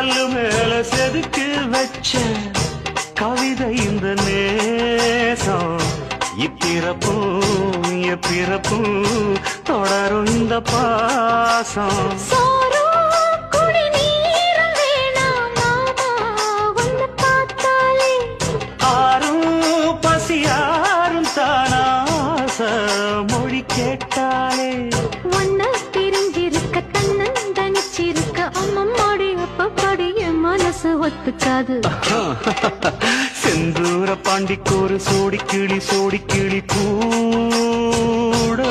கல்லு மேல செதுக்கு வச்ச கவிதை இந்த நேசம் இப்பிறப்பும் எப்பிறப்பும் தொடரும் இந்த பாசம் மொழி கேட்டாலே ஒன்ன பிரிஞ்சிருக்க தன்னந்தனிச்சிருக்க அம்மம்மாடி அப்பப்படி என் மனசு ஒத்துக்காது செந்தூர பாண்டிக்கு ஒரு சோடி கிளி கூட